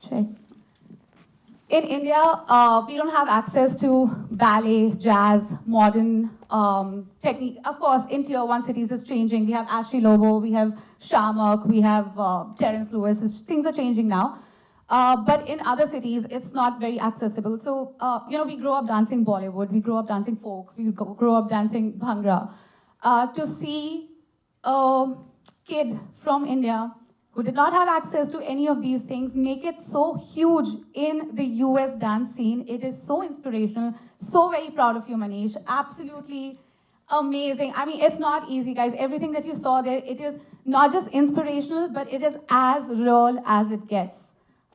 Check. In India, we don't have access to ballet, jazz, modern technique. Of course, in tier 1 cities, it's changing. We have Ashley Lobo, we have Shamak, we have Terence Lewis. Things are changing now. But in other cities, it's not very accessible. So, we grow up dancing Bollywood, we grow up dancing folk, we grow up dancing Bhangra. To see a kid from India who did not have access to any of these things make it so huge in the US dance scene. It is so inspirational. So very proud of you, Manish. Absolutely amazing. I mean, it's not easy, guys. Everything that you saw there, it is not just inspirational, but it is as real as it gets.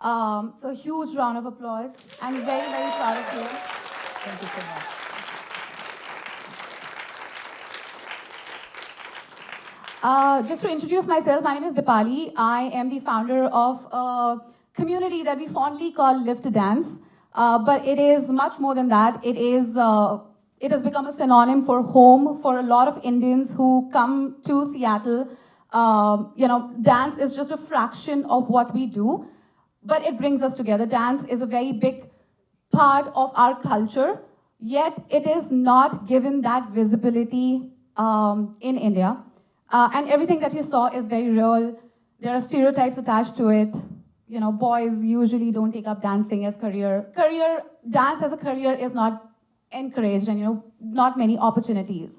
So huge round of applause. I'm very, very proud of you. Thank you so much. Just to introduce myself, my name is Deepali. I am the founder of a community that we fondly call Live to Dance. But it is much more than that. It has become a synonym for home for a lot of Indians who come to Seattle. Dance is just a fraction of what we do, but it brings us together. Dance is a very big part of our culture, yet it is not given that visibility in India. And everything that you saw is very real. There are stereotypes attached to it. Boys usually don't take up dancing as career. Dance as a career is not encouraged, and not many opportunities.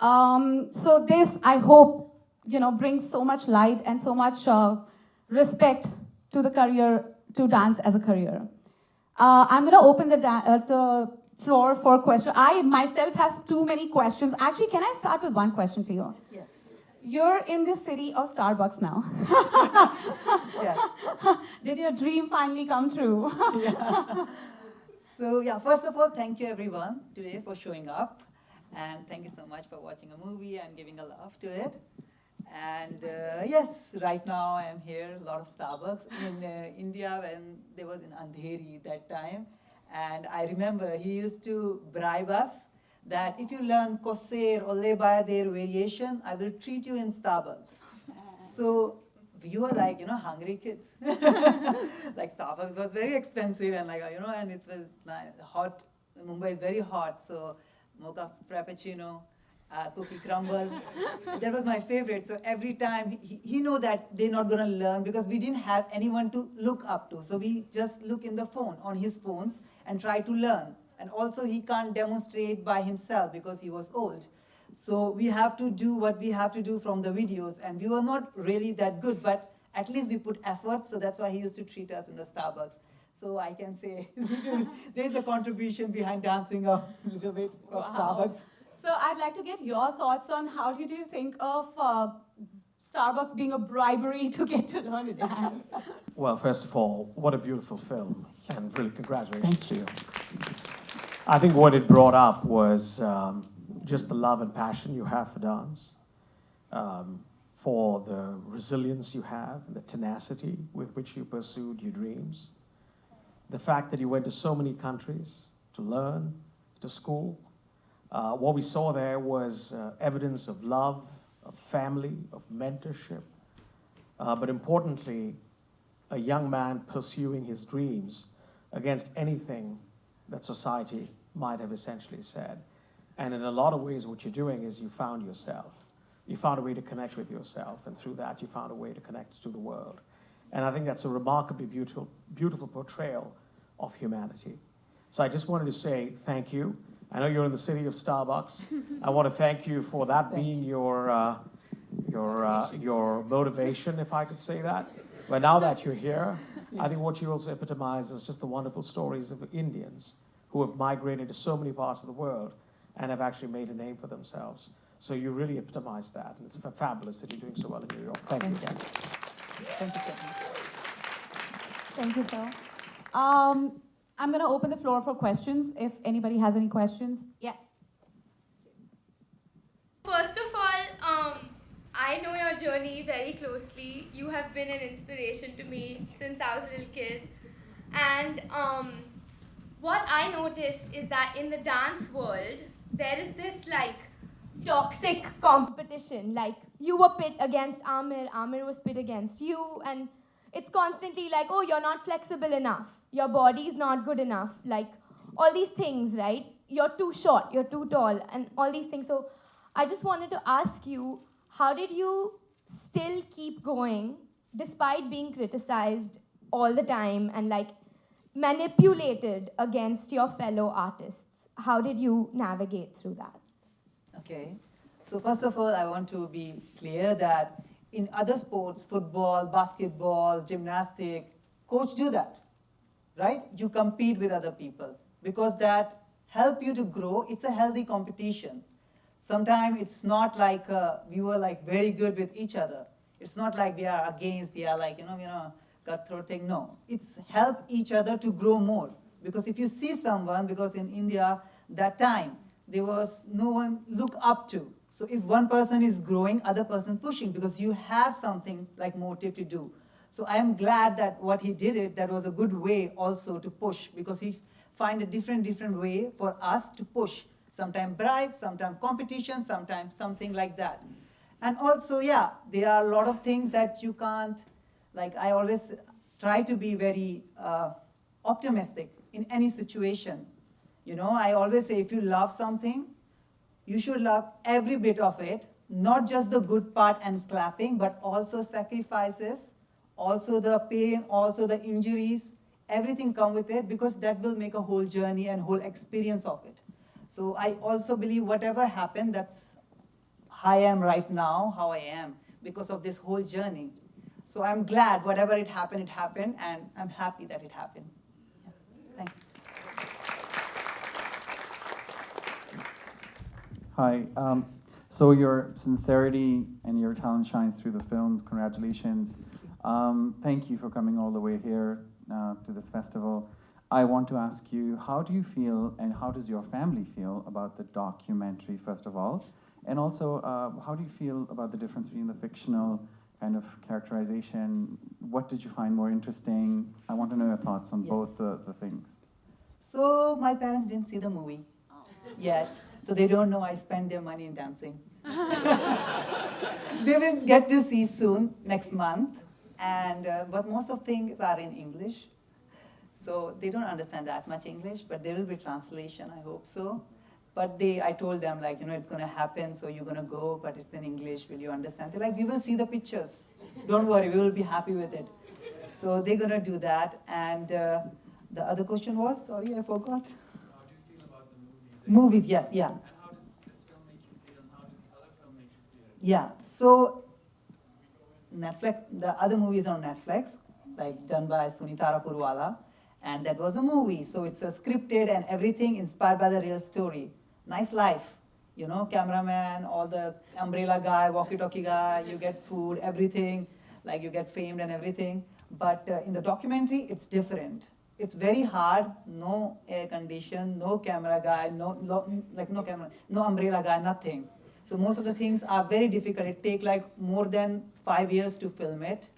So this, I hope, brings so much light and so much respect to the career, to dance as a career. I'm going to open the floor for questions. I myself have too many questions. Actually, can I start with one question for you? Yes. You're in the city of Starbucks now. Yes. Did your dream finally come true? Yeah. So first of all, thank you everyone today for showing up. And thank you so much for watching a movie and giving a laugh to it. And yes, right now I am here, a lot of Starbucks. In India, when there was in Andheri that time. And I remember he used to bribe us that if you learn Kosser or Lebaya their variation, I will treat you in Starbucks. So we were like, hungry kids. Like Starbucks was very expensive and and it was hot. Mumbai is very hot, so mocha frappuccino, cookie crumble. That was my favorite. So every time he know that they're not gonna learn because we didn't have anyone to look up to. So we just look in the phone, on his phones, and try to learn. And also he can't demonstrate by himself because he was old. So we have to do what we have to do from the videos. And we were not really that good, but at least we put effort. So that's why he used to treat us in the Starbucks. So I can say there's a contribution behind dancing a little bit of Starbucks. So I'd like to get your thoughts on how did you think of Starbucks being a bribery to get to learn to dance? Well, first of all, what a beautiful film, and really congratulations to you. I think what it brought up was just the love and passion you have for dance, for the resilience you have, the tenacity with which you pursued your dreams, the fact that you went to so many countries to learn, to school. What we saw there was evidence of love, of family, of mentorship, but importantly, a young man pursuing his dreams against anything that society might have essentially said. And in a lot of ways, what you're doing is you found yourself. You found a way to connect with yourself, and through that, you found a way to connect to the world. And I think that's a remarkably beautiful, beautiful portrayal of humanity. So I just wanted to say thank you. I know you're in the city of Starbucks. I want to thank you for that being your motivation, if I could say that. But now that you're here, I think what you also epitomize is just the wonderful stories of Indians who have migrated to so many parts of the world and have actually made a name for themselves. So you really epitomize that, and it's fabulous that you're doing so well in New York. Thank you. Thank you so much. Thank you, sir. I'm going to open the floor for questions, if anybody has any questions. Yes. First of all, I know your journey very closely. You have been an inspiration to me since I was a little kid. And what I noticed is that in the dance world, there is this toxic competition. Like you were pit against Amir, Amir was pit against you, and it's constantly like, oh, you're not flexible enough, your body is not good enough, like all these things, right? You're too short, you're too tall, and all these things. So I just wanted to ask you, how did you still keep going despite being criticized all the time and like manipulated against your fellow artists? How did you navigate through that? Okay. So first of all, I want to be clear that in other sports, football, basketball, gymnastics, coach do that, right? You compete with other people because that help you to grow. It's a healthy competition. Sometimes it's not like we were like very good with each other. It's not like we are against, we are like, cutthroat thing. No, it's help each other to grow more. Because if you see someone, because in India, that time, there was no one look up to. So if one person is growing, other person pushing, because you have something like motive to do. So I am glad that what he did it, that was a good way also to push, because he find a different way for us to push. Sometimes bribe, sometimes competition, sometimes something like that. And also, yeah, there are a lot of things that you can't, like I always try to be very optimistic in any situation. I always say if you love something, you should love every bit of it, not just the good part and clapping, but also sacrifices, also the pain, also the injuries, everything come with it, because that will make a whole journey and whole experience of it. So I also believe whatever happened, that's how I am right now, how I am, because of this whole journey. So I'm glad whatever it happened, and I'm happy that it happened. Yes, thank you. Hi. So your sincerity and your talent shines through the film. Congratulations. Thank you for coming all the way here to this festival. I want to ask you, how do you feel and how does your family feel about the documentary, first of all? And also, how do you feel about the difference between the fictional kind of characterization? What did you find more interesting? I want to know your thoughts on both the things. So my parents didn't see the movie yet. So they don't know I spend their money in dancing. They will get to see soon, next month. And but most of things are in English. So they don't understand that much English, but there will be translation, I hope so. But I told them, like, it's going to happen, so you're going to go, but it's in English, will you understand? They're like, we will see the pictures. Don't worry, we will be happy with it. So they're going to do that. And the other question was, sorry, I forgot. How do you feel about the movies? Movies, yes, yeah. And how does this film make you feel, and how did the other film make you feel? Yeah, so Netflix, the other movies on Netflix, like done by Sunitara Purwala, and that was a movie. So it's a scripted and everything inspired by the real story. Nice life, cameraman, all the umbrella guy, walkie-talkie guy, you get food, everything, like you get famed and everything. But in the documentary, it's different. It's very hard, no air condition, no camera guy, no camera, no umbrella guy, nothing. So most of the things are very difficult. It takes like more than 5 years to film it.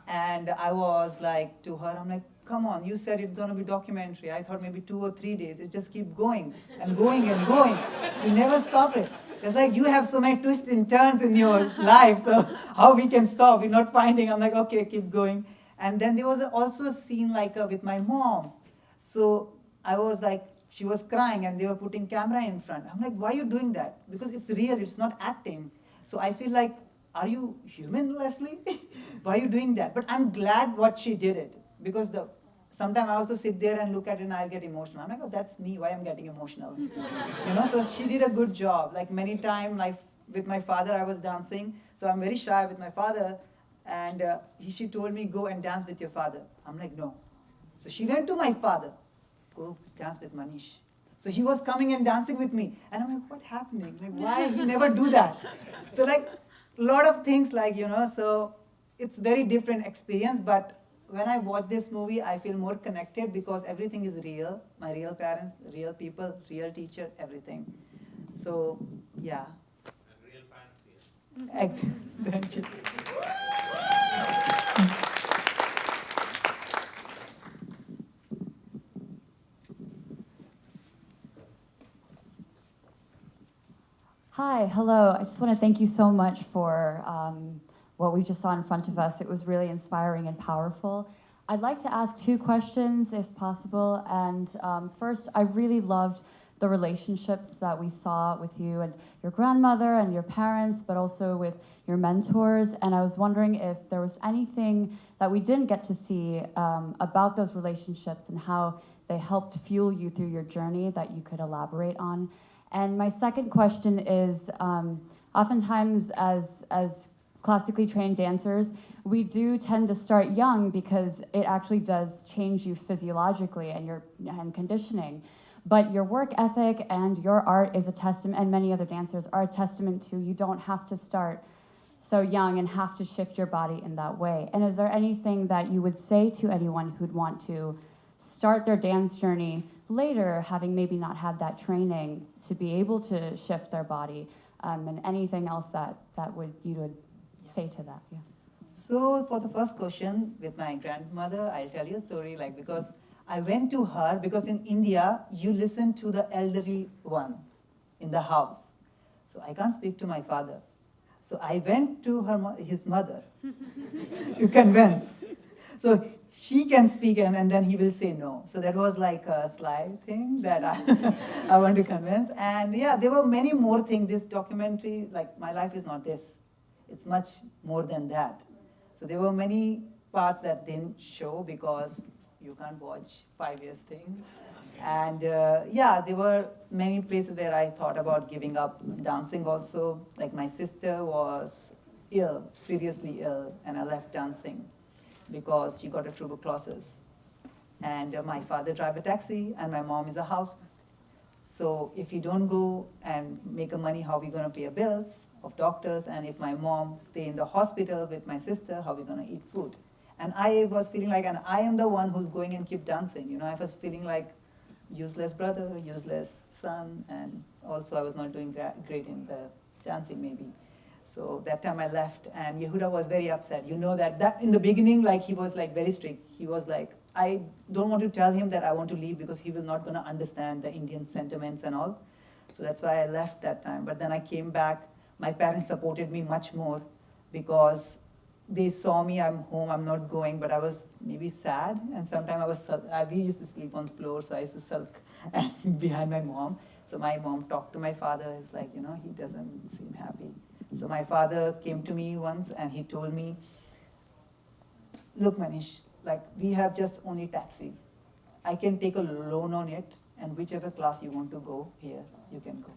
And I was like to her, I'm like, come on, you said it's gonna be documentary. I thought maybe 2 or 3 days. It just keep going and going and going. You never stop it. It's like you have so many twists and turns in your life, so how we can stop? We're not finding. I'm like, okay, keep going. And then there was also a scene like with my mom. So I was like, she was crying and they were putting camera in front. I'm like, why are you doing that? Because it's real, it's not acting. So I feel like, are you human, Leslie? Why are you doing that? But I'm glad what she did it. Because sometimes I also sit there and look at it and I get emotional. I'm like, oh, that's me, why I'm getting emotional. So she did a good job. Like many times, like with my father, I was dancing. So I'm very shy with my father. And she told me, go and dance with your father. I'm like, no. So she went to my father, go dance with Manish. So he was coming and dancing with me. And I'm like, what's happening? Like, why he never do that? So like, a lot of things like, so it's very different experience. But when I watch this movie, I feel more connected because everything is real. My real parents, real people, real teacher, everything. So, yeah. And real fantasy. Thank you. Hi, hello. I just want to thank you so much for what we just saw in front of us. It was really inspiring and powerful. I'd like to ask 2 questions, if possible. And first, I really loved the relationships that we saw with you and your grandmother and your parents, but also with your mentors. And I was wondering if there was anything that we didn't get to see about those relationships and how they helped fuel you through your journey that you could elaborate on. And my second question is, oftentimes as classically trained dancers, we do tend to start young because it actually does change you physiologically and conditioning. But your work ethic and your art is a testament, and many other dancers are a testament to you don't have to start so young and have to shift your body in that way. And is there anything that you would say to anyone who'd want to start their dance journey later, having maybe not had that training to be able to shift their body, and anything else that you would say to that? Yeah. So for the first question with my grandmother, I'll tell you a story, like, because I went to her, because in India, you listen to the elderly one in the house. So I can't speak to my father. So I went to his mother to convince. So she can speak, and then he will say no. So that was like a sly thing that I want to convince. And yeah, there were many more things. This documentary, like, my life is not this. It's much more than that. So there were many parts that didn't show because you can't watch 5 years thing. And yeah, there were many places where I thought about giving up dancing also. Like, my sister was ill, seriously ill, and I left dancing because she got a tuberculosis. And my father drives a taxi, and my mom is a housewife. So if you don't go and make a money, how are we going to pay our bills of doctors? And if my mom stay in the hospital with my sister, how are we going to eat food? And I was feeling like, and I am the one who's going and keep dancing. You know, I was feeling like useless brother, useless son, and also I was not doing great in the dancing maybe. So that time I left, and Yehuda was very upset. You know that in the beginning, like, he was like very strict. He was like, I don't want to tell him that I want to leave because he was not going to understand the Indian sentiments and all. So that's why I left that time. But then I came back. My parents supported me much more because they saw me, I'm home, I'm not going, but I was maybe sad. And sometimes we used to sleep on the floor, so I used to sulk behind my mom. So my mom talked to my father. He's like, you know, he doesn't seem happy. So my father came to me once and he told me, look, Manish, like, we have just only taxi. I can take a loan on it, and whichever class you want to go here, you can go.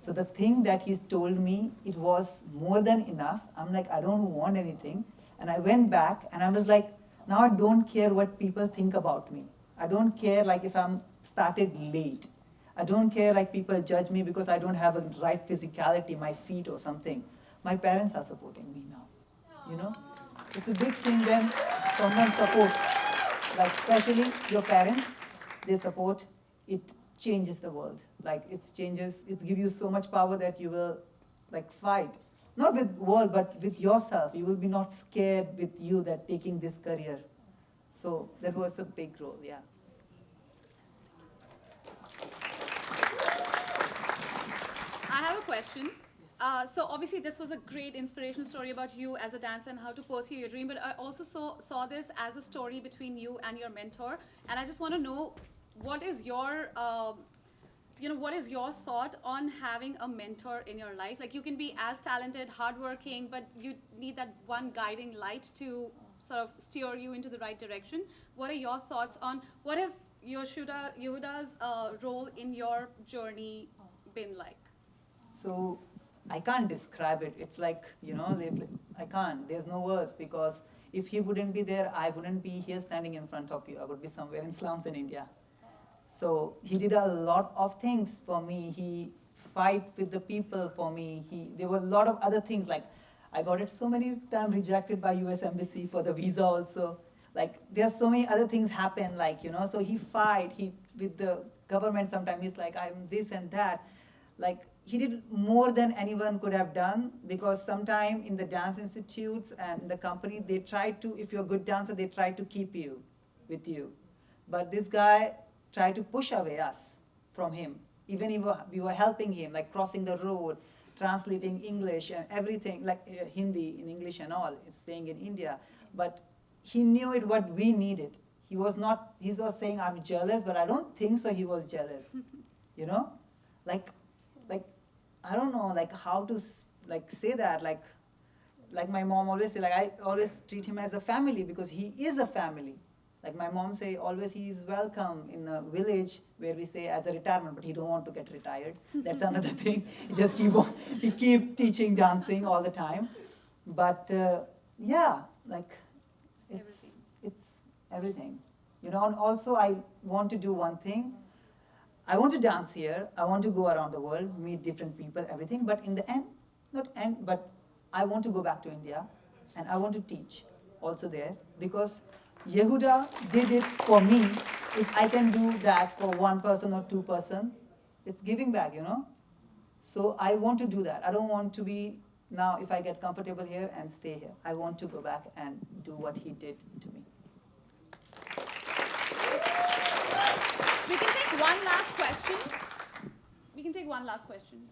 So the thing that he told me, it was more than enough. I'm like, I don't want anything. And I went back and I was like, now I don't care what people think about me. I don't care, like, if I'm started late. I don't care, like, people judge me because I don't have a right physicality, my feet or something. My parents are supporting me now, you know? It's a big thing when someone supports, like, especially your parents, they support, it changes the world. Like, it gives you so much power that you will, like, fight. Not with world, but with yourself. You will be not scared with you that taking this career. So that was a big role, yeah. I have a question. So obviously this was a great inspirational story about you as a dancer and how to pursue your dream, but I also saw this as a story between you and your mentor. And I just want to know, what is your, what is your thought on having a mentor in your life? Like, you can be as talented, hardworking, but you need that one guiding light to sort of steer you into the right direction. What are your thoughts on what has Yehuda's role in your journey been like? So I can't describe it. It's like, you know, I can't. There's no words, because if he wouldn't be there, I wouldn't be here standing in front of you. I would be somewhere in slums in India. So he did a lot of things for me. He fight with the people for me. There were a lot of other things, like I got it so many times rejected by US Embassy for the visa also. Like, there's so many other things happen, like, you know, so he fight, with the government sometimes he's like, I'm this and that. Like, he did more than anyone could have done, because sometimes in the dance institutes and the company, they try to, if you're a good dancer, they try to keep you with you. But this guy tried to push away us from him. Even if we were helping him, like crossing the road, translating English and everything, like Hindi in English and all, it's staying in India. But he knew it what we needed. He was saying, I'm jealous, but I don't think so he was jealous. You know? Like, I don't know, like how to say that, like my mom always say, like I always treat him as a family because he is a family. Like my mom say, always he is welcome in a village where we say as a retirement, but he don't want to get retired. That's another thing. He just keep teaching dancing all the time. But yeah, like it's everything. You know, and also I want to do one thing. I want to dance here. I want to go around the world, meet different people, everything. But in the end, but I want to go back to India and I want to teach also there because Yehuda did it for me. If I can do that for one person or two person, it's giving back, you know. So I want to do that. I don't want to be now, if I get comfortable here and stay here. I want to go back and do what he did to me. We can take one last question. We can take one last question.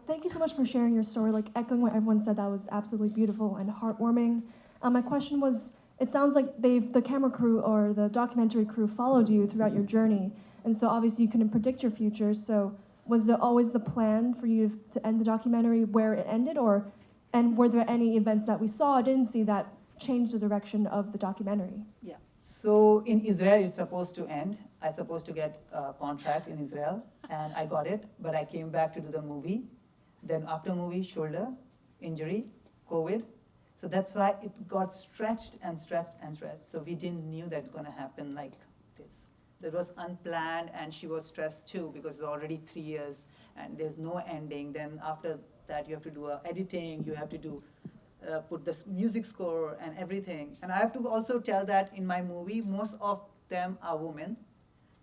Thank you so much for sharing your story. Like echoing what everyone said, that was absolutely beautiful and heartwarming. My question was, it sounds like the camera crew or the documentary crew followed you throughout your journey, and so obviously you couldn't predict your future. So was it always the plan for you to end the documentary where it ended, and were there any events that we saw or didn't see that changed the direction of the documentary? Yeah. So in Israel, it's supposed to end. I supposed to get a contract in Israel, and I got it, but I came back to do the movie. Then after movie, shoulder injury, COVID. So that's why it got stretched and stretched and stretched. So we didn't knew that going to happen like this. So it was unplanned, and she was stressed too because it's already 3 years and there's no ending. Then after that, you have to do editing, you have to do put the music score and everything. And I have to also tell that in my movie, most of them are women.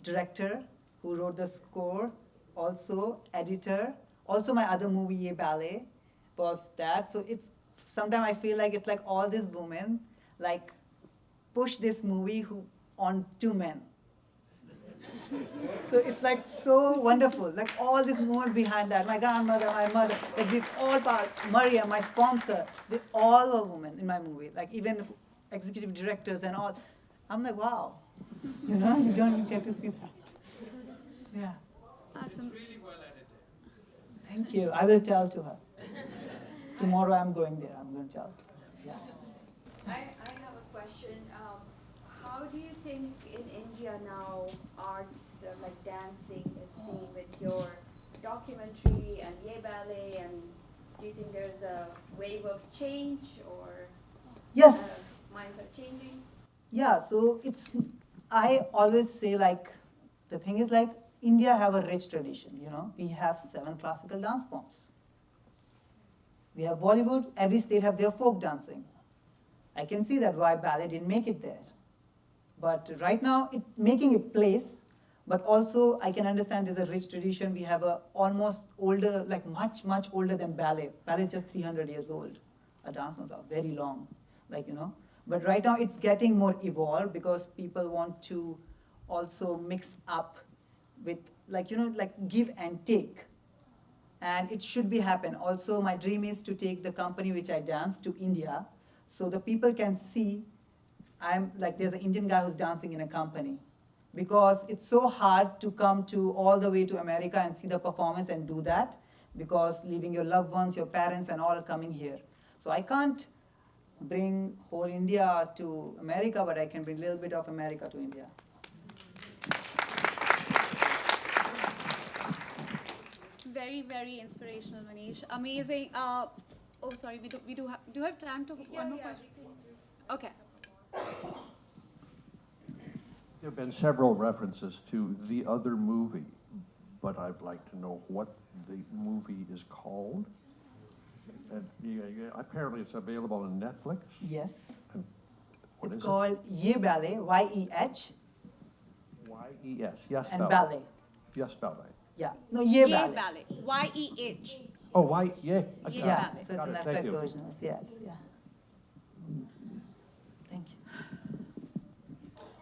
Director who wrote the score, also editor. Also my other movie, Ye Ballet, was that. So it's, sometimes I feel like it's like all these women like push this movie on two men. So it's like so wonderful, like all this movement behind that. My grandmother, my mother, like this all part, Maria, my sponsor, they all are women in my movie, like even executive directors and all. I'm like, wow, you know, you don't get to see that. Yeah. Awesome. It's really well edited. Thank you. I will tell to her. Tomorrow I'm going there. I'm going to tell. Yeah. I have a question. How do you think in India now arts like dancing is seen with your documentary and Ye Ballet, and do you think there's a wave of change or Yes. minds are changing? Yeah. So I always say like, the thing is like, India have a rich tradition, you know. We have 7 classical dance forms. We have Bollywood, every state have their folk dancing. I can see that why ballet didn't make it there. But right now, making a place, but also I can understand there's a rich tradition. We have a almost older, like much older than ballet. Ballet is just 300 years old. Our dance forms are very long, like, you know. But right now it's getting more evolved because people want to also mix up with, like, you know, like give and take. And it should be happen. Also, my dream is to take the company which I dance to India so the people can see there's an Indian guy who's dancing in a company. Because it's so hard to come all the way to America and see the performance and do that, because leaving your loved ones, your parents and all are coming here. So I can't bring whole India to America, but I can bring a little bit of America to India. Very, very inspirational, Manish. Amazing. Oh, sorry. We do have time to one more question. Okay. There have been several references to the other movie, but I'd like to know what the movie is called. And apparently it's available on Netflix. Yes. And what It's is called Ye Ballet, Y-E-H. Y-E-S. Yes, And ballet. Yes, ballet. Yeah. No, Ye Ye Ballet. Ballet. Y-E-H. Oh, why? Yeah. Ye Yeah, Ballet. so it's Got a it. Thank Netflix you. version. Yes, yeah. Thank you.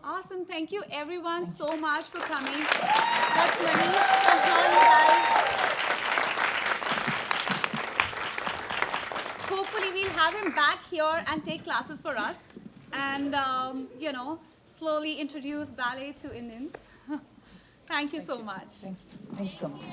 Awesome. Thank you everyone so much for coming. That's Manish Chauhan, guys. Hopefully we'll have him back here and take classes for us and, you know, slowly introduce ballet to Indians. Thank you so much. Thank you so much.